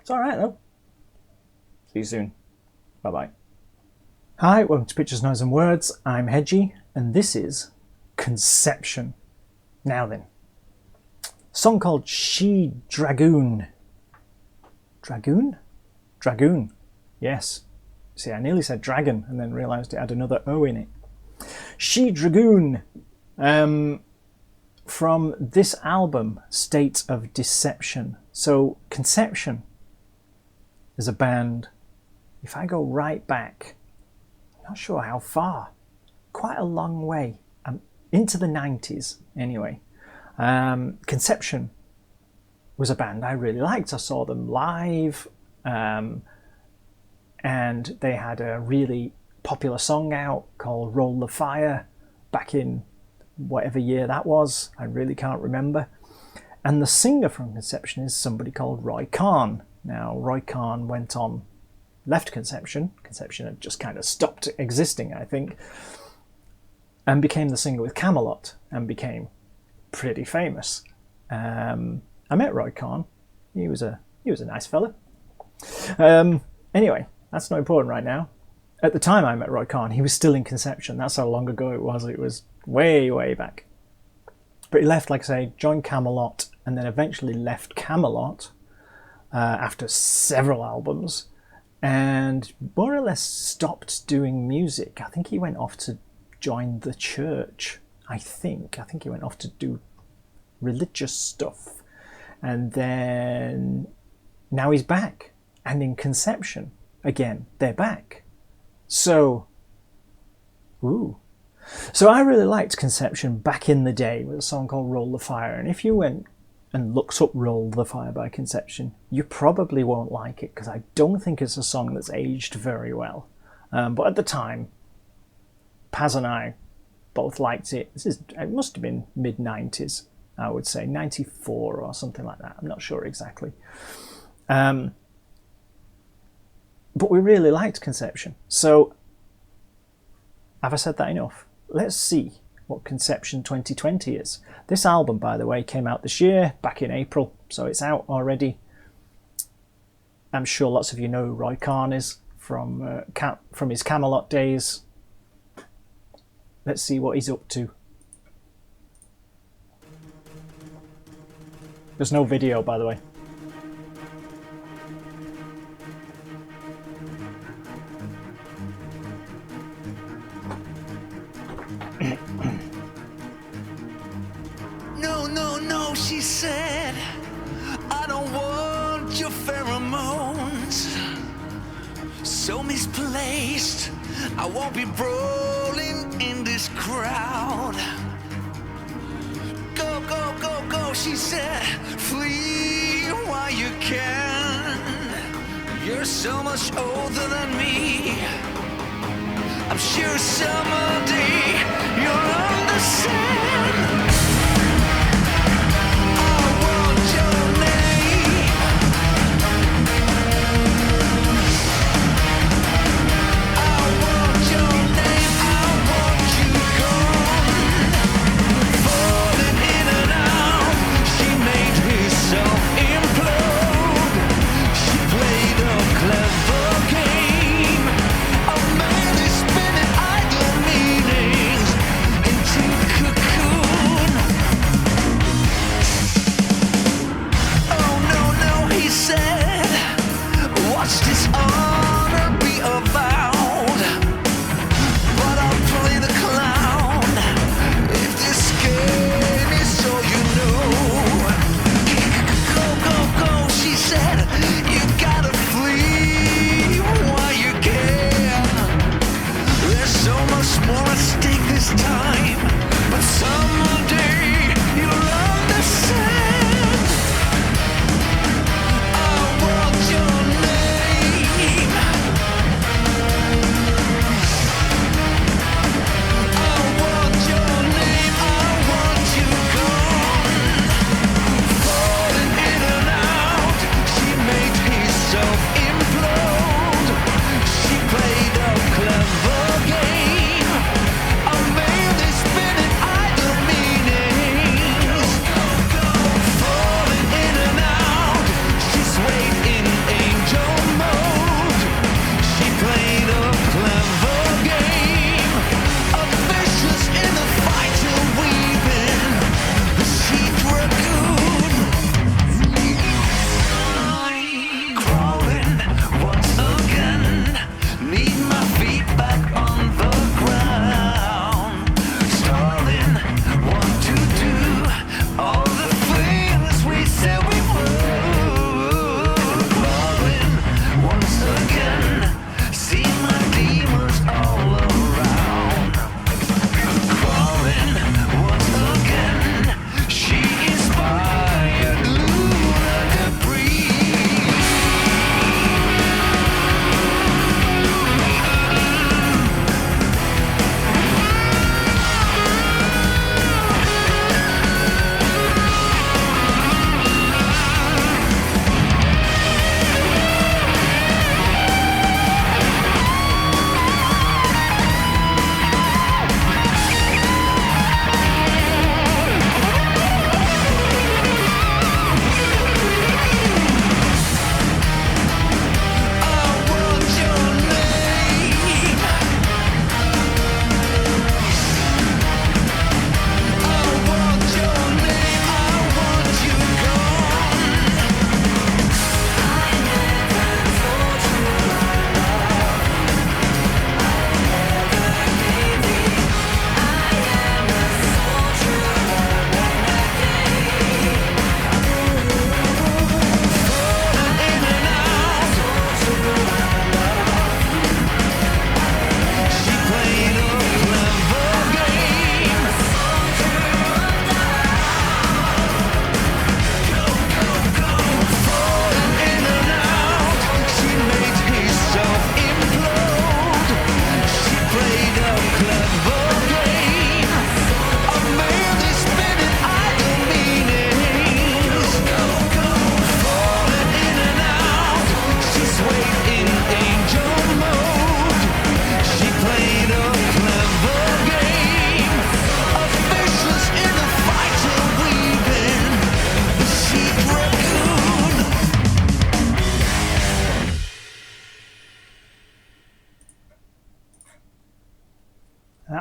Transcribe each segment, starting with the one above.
It's all right, though. See you soon. Bye-bye. Hi, welcome to Pictures, Noise and Words. I'm Hedgy, and this is Conception. Now then. Song called She Dragoon. Dragoon? Dragoon. Yes. See, I nearly said dragon and then realised it had another O in it. She Dragoon. From this album, State of Deception. So, Conception is a band, if I go right back, I'm not sure how far, quite a long way, into the 90s anyway. Conception was a band I really liked. I saw them live, and they had a really popular song out called Roll the Fire back in whatever year that was. I really can't remember. And the singer from Conception is somebody called Roy Khan. Now, Roy Khan left Conception. Conception had just kind of stopped existing, I think, and became the singer with Camelot and became pretty famous. I met Roy Khan. He was a nice fella. Anyway, that's not important right now. At the time I met Roy Khan, he was still in Conception. That's how long ago it was. It was way, way back. But he left, like I say, joined Camelot, and then eventually left Camelot after several albums, and more or less stopped doing music. I think he went off to join the church. I think he went off to do religious stuff. And then now he's back, and in Conception again. They're back. So I really liked Conception back in the day with a song called Roll the Fire. And if you went and looked up Roll the Fire by Conception, you probably won't like it, because I don't think it's a song that's aged very well. But at the time, Paz and I both liked it. It must have been mid-90s, I would say, 94 or something like that. I'm not sure exactly. But we really liked Conception. So, have I said that enough? Let's see what Conception 2020 is. This album, by the way, came out this year, back in April, so it's out already. I'm sure lots of you know who Roy Khan is from his Camelot days. Let's see what he's up to. There's no video, by the way. No, she said, I don't want your pheromones. So misplaced, I won't be rolling in this crowd. Go, go, go, go, she said, flee while you can. You're so much older than me. I'm sure someday you'll understand. Cocoon.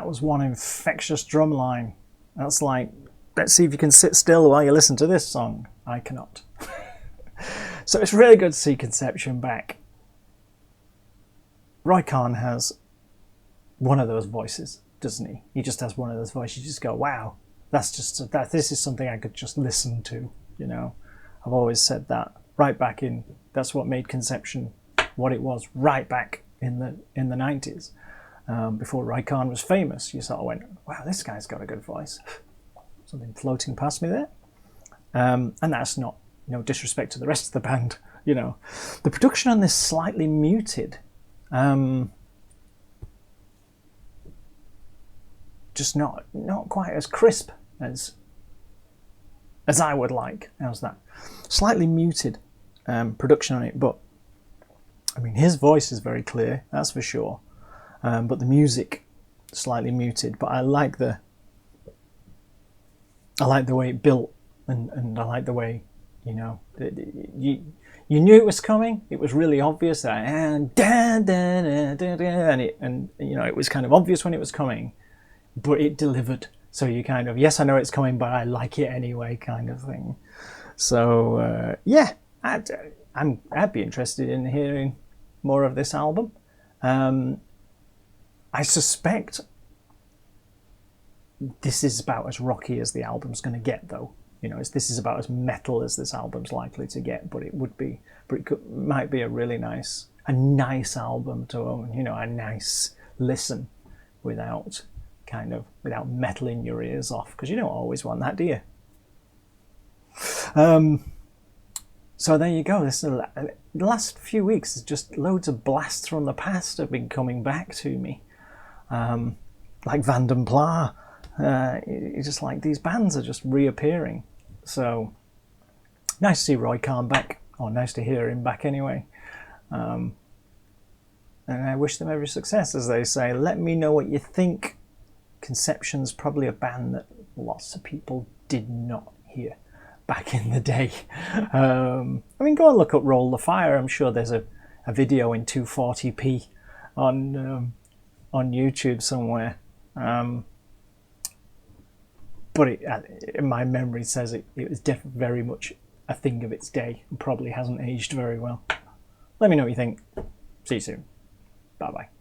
that was one infectious drum line. That's like, let's see if you can sit still while you listen to this song. I cannot. So it's really good to see Conception back. Roy Khan has one of those voices, doesn't he? He just has one of those voices. You just go, wow, this is something I could just listen to, you know. I've always said that. Right back in, that's what made Conception what it was, right back in the 90s. Before Roy Khan was famous, you sort of went, wow, this guy's got a good voice. Something floating past me there. And that's not, no disrespect to the rest of the band, you know. The production on this slightly muted. Just not quite as crisp as I would like. How's that? Slightly muted production on it, but I mean, his voice is very clear, that's for sure. But the music slightly muted. But I like the way it built, and I like the way, you know, you knew it was coming. It was really obvious that and you know, it was kind of obvious when it was coming, but it delivered. So you kind of, yes, I know it's coming, but I like it anyway, kind of thing. So yeah, I'd be interested in hearing more of this album. I suspect this is about as rocky as the album's going to get, though. You know, this is about as metal as this album's likely to get, but it might be a really nice album to own. You know, a nice listen without metaling your ears off, because you don't always want that, do you? So there you go. The last few weeks, just loads of blasts from the past have been coming back to me, like Vanden Pla. It's just like these bands are just reappearing. So nice to see Roy Khan back, or nice to hear him back anyway. And I wish them every success, as they say. Let me know what you think. Conception's probably a band that lots of people did not hear back in the day. I mean, go and look up Roll the Fire. I'm sure there's a video in 240p on YouTube somewhere. But my memory says it was very much a thing of its day and probably hasn't aged very well. Let me know what you think. See you soon. Bye-bye.